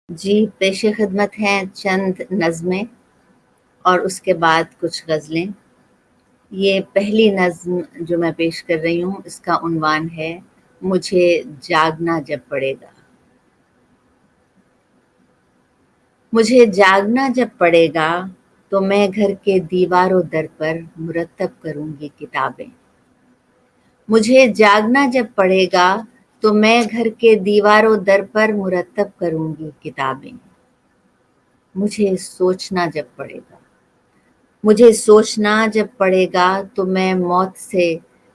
جی، پیش خدمت ہیں چند نظمیں اور اس کے بعد کچھ غزلیں۔ یہ پہلی نظم جو میں پیش کر رہی ہوں، اس کا عنوان ہے مجھے جاگنا جب پڑے گا۔ مجھے جاگنا جب پڑے گا تو میں گھر کے دیوار و در پر مرتب کروں گی کتابیں۔ مجھے جاگنا جب پڑے گا تو میں گھر کے دیوار و در پر مرتب کروں گی کتابیں۔ مجھے سوچنا جب پڑے گا، مجھے سوچنا جب پڑے گا تو میں موت سے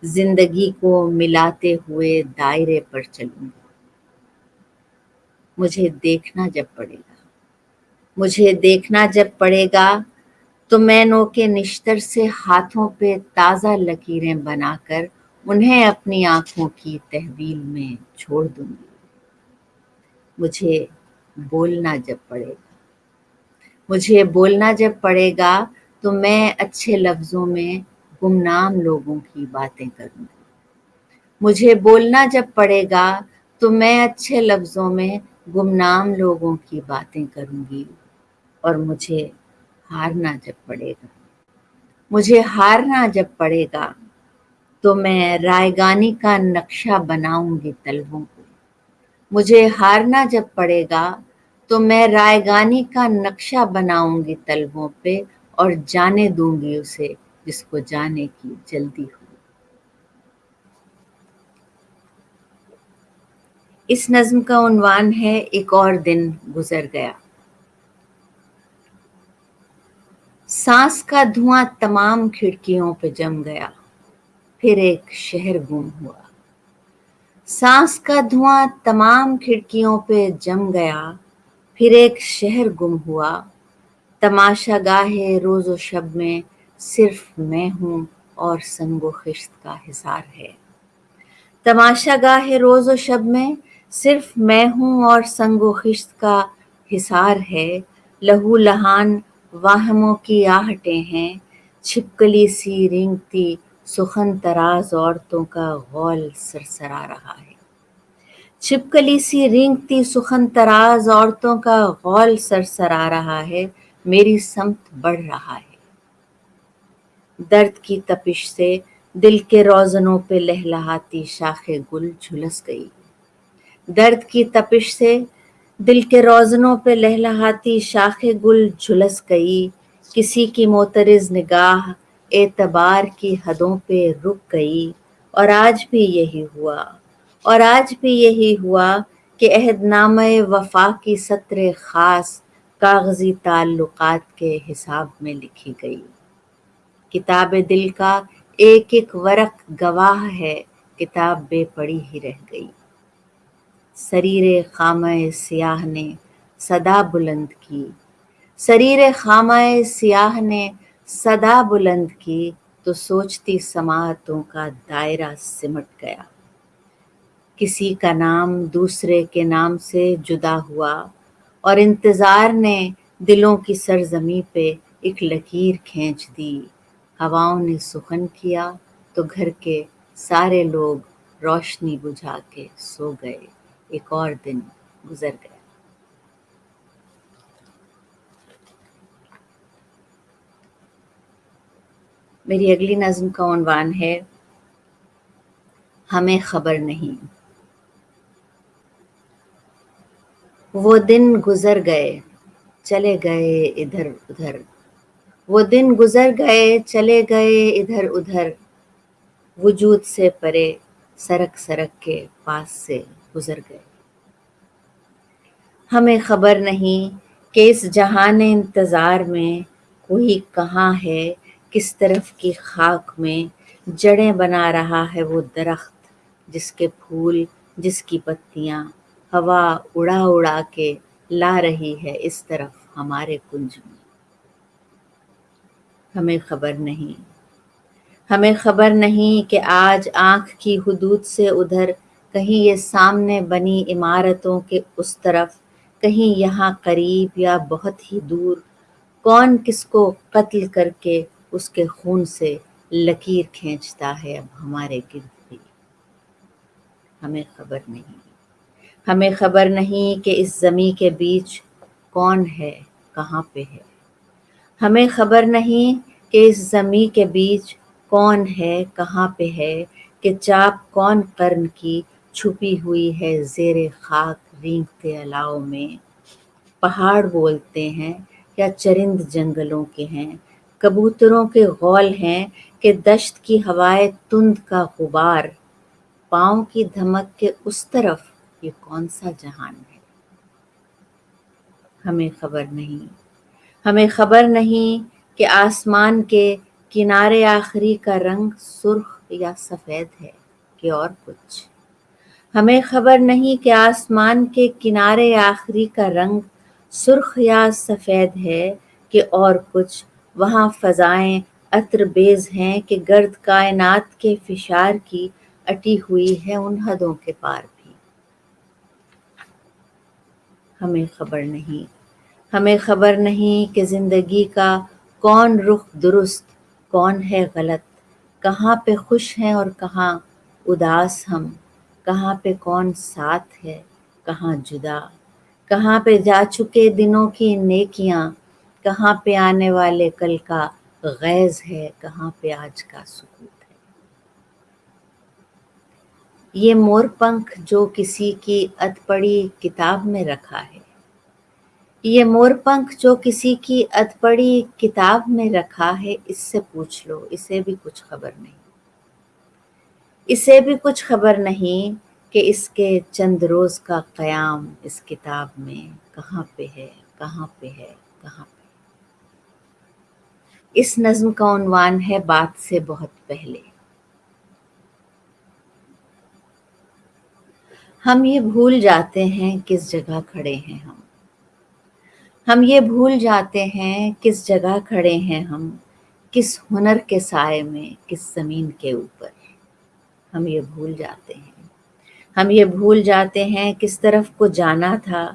زندگی کو ملاتے ہوئے دائرے پر چلوں گی۔ مجھے دیکھنا جب پڑے گا، مجھے دیکھنا جب پڑے گا تو میں نوکے نشتر سے ہاتھوں پہ تازہ لکیریں بنا کر انہیں اپنی آنکھوں کی تحویل میں چھوڑ دوں گی۔ مجھے بولنا جب پڑے گا، مجھے بولنا جب پڑے گا تو میں اچھے لفظوں میں گمنام لوگوں کی باتیں کروں گی۔ مجھے بولنا جب پڑے گا تو میں اچھے لفظوں میں گمنام لوگوں کی باتیں کروں گی۔ اور مجھے ہارنا جب پڑے گا، مجھے ہارنا جب پڑے گا تو میں رائیگانی کا نقشہ بناؤں گی طلبوں کو۔ مجھے ہارنا جب پڑے گا تو میں رائیگانی کا نقشہ بناؤں گی طلبوں پہ اور جانے دوں گی اسے جس کو جانے کی جلدی ہو۔ اس نظم کا عنوان ہے ایک اور دن گزر گیا۔ سانس کا دھواں تمام کھڑکیوں پہ جم گیا، پھر ایک شہر گم ہوا۔ سانس کا دھواں تمام کھڑکیوں پہ جم گیا، پھر ایک شہر گم ہوا۔ تماشا گاہ روز و شب میں صرف میں ہوں اور سنگ و خشت کا حصار ہے۔ تماشا گاہ روز و شب میں صرف میں ہوں اور سنگ و خشت کا حصار ہے۔ لہو لہان واہموں کی آہٹیں ہیں، چھپکلی سی رینگتی سخن طراز عورتوں کا غول سرسرا رہا ہے۔ چھپکلی سی رینگتی سخن طراز عورتوں کا غول سرسرا رہا ہے، میری سمت بڑھ رہا ہے۔ درد کی تپش سے دل کے روزنوں پہ لہلہاتی شاخ گل جھلس گئی۔ درد کی تپش سے دل کے روزنوں پہ لہلہاتی شاخ گل جھلس گئی۔ کسی کی معترض نگاہ اعتبار کی حدوں پہ رک گئی۔ اور آج بھی یہی ہوا، اور آج بھی یہی ہوا کہ عہد نامہ وفا کی سطر خاص کاغذی تعلقات کے حساب میں لکھی گئی۔ کتاب دل کا ایک ایک ورق گواہ ہے، کتاب بے پڑھی ہی رہ گئی۔ سریر خامہ سیاہ نے صدا بلند کی، سریر خامہ سیاہ نے صدا بلند کی تو سوچتی سماعتوں کا دائرہ سمٹ گیا۔ کسی کا نام دوسرے کے نام سے جدا ہوا اور انتظار نے دلوں کی سرزمیں پہ ایک لکیر کھینچ دی۔ ہواؤں نے سخن کیا تو گھر کے سارے لوگ روشنی بجھا کے سو گئے، ایک اور دن گزر گیا۔ میری اگلی نظم کا عنوان ہے ہمیں خبر نہیں۔ وہ دن گزر گئے چلے گئے ادھر ادھر، وہ دن گزر گئے چلے گئے ادھر ادھر، وجود سے پرے سرک سرک کے پاس سے گزر گئے۔ ہمیں خبر نہیں کہ اس جہان انتظار میں کوئی کہاں ہے، کس طرف کی خاک میں جڑیں بنا رہا ہے وہ درخت جس کے پھول، جس کی پتیاں ہوا اڑا اڑا کے لا رہی ہے اس طرف ہمارے کنج میں۔ ہمیں خبر نہیں، ہمیں خبر نہیں کہ آج آنکھ کی حدود سے ادھر، کہیں یہ سامنے بنی عمارتوں کے اس طرف، کہیں یہاں قریب یا بہت ہی دور، کون کس کو قتل کر کے اس کے خون سے لکیر کھینچتا ہے اب ہمارے گرد بھی۔ ہمیں خبر نہیں، ہمیں خبر نہیں کہ اس زمیں کے بیچ کون ہے کہاں پہ ہے، ہمیں خبر نہیں کہ اس زمیں کے بیچ کون ہے کہاں پہ ہے، کہ چاک کون قرن کی چھپی ہوئی ہے زیر خاک رینگتے الاؤ میں۔ پہاڑ بولتے ہیں یا چرند جنگلوں کے ہیں، کبوتروں کے غول ہیں کہ دشت کی ہوائے تند کا غبار، پاؤں کی دھمک کے اس طرف یہ کون سا جہان ہے۔ ہمیں خبر نہیں، ہمیں خبر نہیں کہ آسمان کے کنارے آخری کا رنگ سرخ یا سفید ہے کہ اور کچھ۔ ہمیں خبر نہیں کہ آسمان کے کنارے آخری کا رنگ سرخ یا سفید ہے کہ اور کچھ۔ وہاں فضائیں عطر بیز ہیں کہ گرد کائنات کے فشار کی اٹی ہوئی ہے ان حدوں کے پار بھی۔ ہمیں خبر نہیں، ہمیں خبر نہیں کہ زندگی کا کون رخ درست کون ہے غلط، کہاں پہ خوش ہیں اور کہاں اداس ہم، کہاں پہ کون ساتھ ہے کہاں جدا، کہاں پہ جا چکے دنوں کی نیکیاں، کہاں پہ آنے والے کل کا غیظ ہے، کہاں پہ آج کا سکوت ہے۔ یہ مور پنکھ جو کسی کی ادھ پڑی کتاب میں رکھا ہے، یہ مور پنکھ جو کسی کی ادھ پڑی کتاب میں رکھا ہے، اس سے پوچھ لو اسے بھی کچھ خبر نہیں، اسے بھی کچھ خبر نہیں کہ اس کے چند روز کا قیام اس کتاب میں کہاں پہ ہے کہاں پہ ہے کہاں پہ۔ اس نظم کا عنوان ہے بات سے بہت پہلے۔ ہم یہ بھول جاتے ہیں کس جگہ کھڑے ہیں ہم یہ بھول جاتے ہیں کس جگہ کھڑے ہیں ہم، کس ہنر کے سائے میں کس زمین کے اوپر۔ ہم یہ بھول جاتے ہیں، ہم یہ بھول جاتے ہیں کس طرف کو جانا تھا،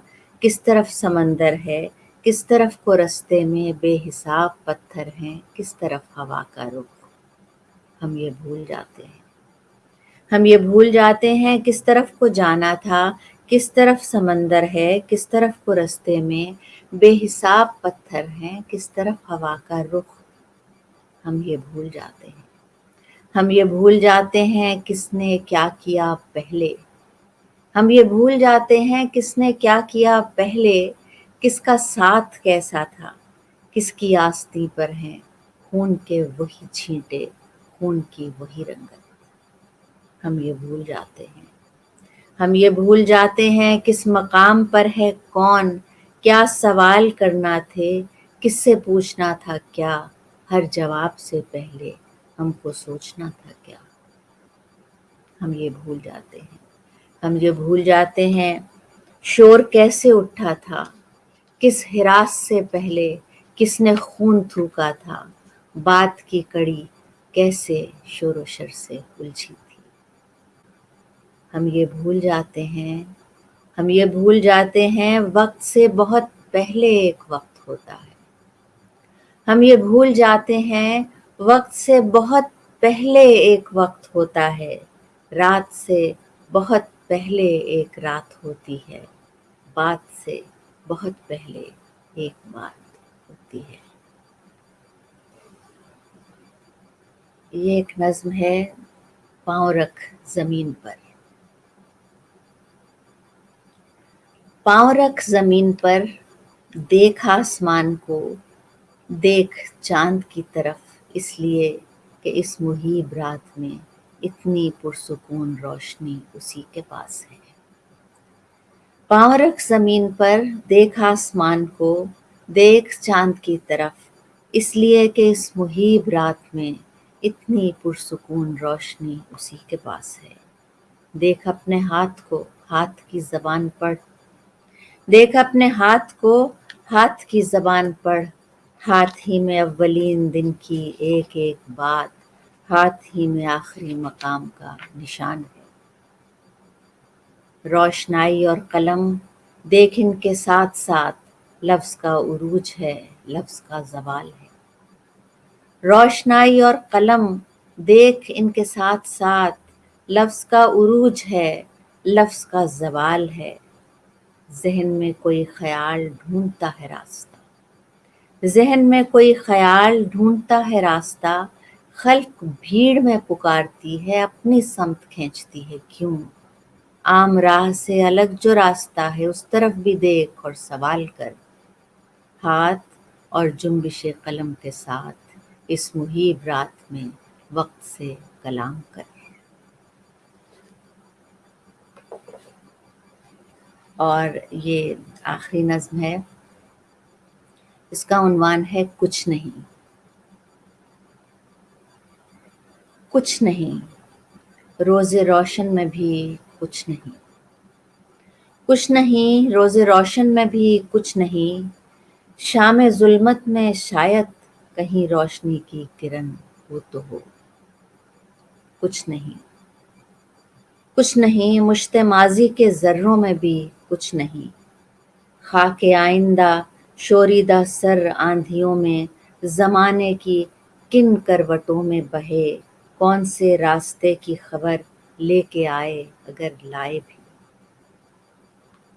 کس طرف سمندر ہے، کس طرف کو رستے میں بے حساب پتھر ہیں، کس طرف ہوا کا رخ۔ ہم یہ بھول جاتے ہیں، ہم یہ بھول جاتے ہیں کس طرف کو جانا تھا، کس طرف سمندر ہے، کس طرف کو رستے میں بے حساب پتھر ہیں، کس طرف ہوا کا رخ۔ ہم یہ بھول جاتے ہیں، ہم یہ بھول جاتے ہیں کس نے کیا کیا پہلے، ہم یہ بھول جاتے ہیں کس نے کیا کیا پہلے، کس کا ساتھ کیسا تھا، کس کی آستی پر ہیں خون کے وہی چھینٹے، خون کی وہی رنگت۔ ہم یہ بھول جاتے ہیں، ہم یہ بھول جاتے ہیں کس مقام پر ہے کون، کیا سوال کرنا تھے، کس سے پوچھنا تھا کیا، ہر جواب سے پہلے ہم کو سوچنا تھا کیا۔ ہم یہ بھول جاتے ہیں، ہم یہ بھول جاتے ہیں شور کیسے اٹھا تھا، کس ہراس سے پہلے کس نے خون تھوکا تھا، بات کی کڑی کیسے شور و شر سے الجھی تھی۔ ہم یہ بھول جاتے ہیں، ہم یہ بھول جاتے ہیں وقت سے بہت پہلے ایک وقت ہوتا ہے۔ ہم یہ بھول جاتے ہیں وقت سے بہت پہلے ایک وقت ہوتا ہے، رات سے بہت پہلے ایک رات ہوتی ہے، بات سے بہت پہلے ایک بات ہوتی ہے۔ یہ ایک نظم ہے پاؤں رکھ زمین پر۔ پاؤں رکھ زمین پر، دیکھ آسمان کو، دیکھ چاند کی طرف، اس لیے کہ اس مہیب رات میں اتنی پرسکون روشنی اسی کے پاس ہے۔ پاؤں رکھ زمین پر، دیکھ آسمان کو، دیکھ چاند کی طرف، اس لیے کہ اس مہیب رات میں اتنی پرسکون روشنی اسی کے پاس ہے۔ دیکھ اپنے ہاتھ کو، ہاتھ کی زبان پڑھ، دیکھ اپنے ہاتھ کو، ہاتھ کی زبان پڑھ، ہاتھ ہی میں اولین دن کی ایک ایک بات، ہاتھ ہی میں آخری مقام کا نشان ہے۔ روشنائی اور قلم، دیکھ ان کے ساتھ ساتھ، لفظ کا عروج ہے لفظ کا زوال ہے۔ روشنائی اور قلم، دیکھ ان کے ساتھ ساتھ، لفظ کا عروج ہے لفظ کا زوال ہے۔ ذہن میں کوئی خیال ڈھونڈتا ہے راستہ، ذہن میں کوئی خیال ڈھونڈتا ہے راستہ، خلق بھیڑ میں پکارتی ہے، اپنی سمت کھینچتی ہے کیوں؟ عام راہ سے الگ جو راستہ ہے اس طرف بھی دیکھ اور سوال کر، ہاتھ اور جنبش قلم کے ساتھ اس مہیب رات میں وقت سے کلام کر۔ اور یہ آخری نظم ہے، اس کا عنوان ہے کچھ نہیں۔ کچھ نہیں، روز روشن میں بھی کچھ نہیں، کچھ نہیں، روز روشن میں بھی کچھ نہیں، شام ظلمت میں شاید کہیں روشنی کی کرن ہو تو ہو۔ کچھ نہیں، کچھ نہیں، مشت ماضی کے ذروں میں بھی کچھ نہیں، خاک آئندہ شوریدہ سر آندھیوں میں زمانے کی کن کروٹوں میں بہے، کون سے راستے کی خبر لے کے آئے اگر لائے بھی۔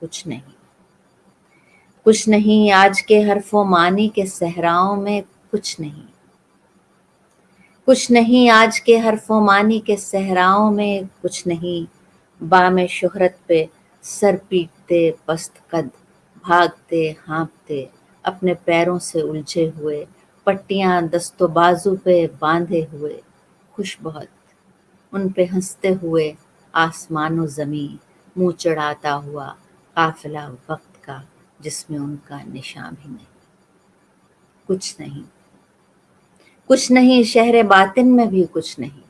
کچھ نہیں، کچھ نہیں، آج کے حرف و معانی کے صحراؤں میں کچھ نہیں، کچھ نہیں، آج کے حرف و معانی کے صحراؤں میں کچھ نہیں، بام شہرت پہ سر پیٹتے پست قد، بھاگتے ہانپتے اپنے پیروں سے الجھے ہوئے، پٹیاں دست و بازو پہ باندھے ہوئے، خوش بہت ان پہ ہنستے ہوئے آسمان و زمیں، منہ چڑھاتا ہوا قافلہ وقت کا جس میں ان کا نشاں بھی نہیں۔ کچھ نہیں، کچھ نہیں، شہر باطن میں بھی کچھ نہیں،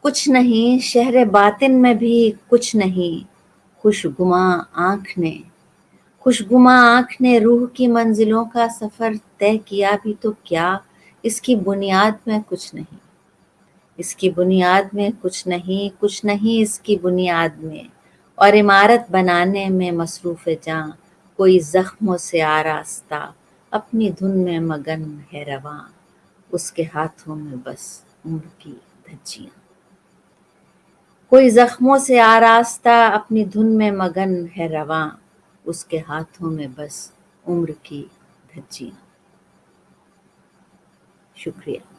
کچھ نہیں، شہر باطن میں بھی کچھ نہیں، خوشگواں آنکھ نے، خوشگواں آنکھ نے روح کی منزلوں کا سفر طے کیا بھی تو کیا، اس کی بنیاد میں کچھ نہیں، اس کی بنیاد میں کچھ نہیں، کچھ نہیں اس کی بنیاد میں، اور عمارت بنانے میں مصروف جاں، کوئی زخموں سے آراستہ اپنی دھن میں مگن ہے رواں، اس کے ہاتھوں میں بس عمر کی دھجیاں۔ کوئی زخموں سے آراستہ اپنی دھن میں مگن ہے رواں، اس کے ہاتھوں میں بس عمر کی دھجیاں۔ شکریہ۔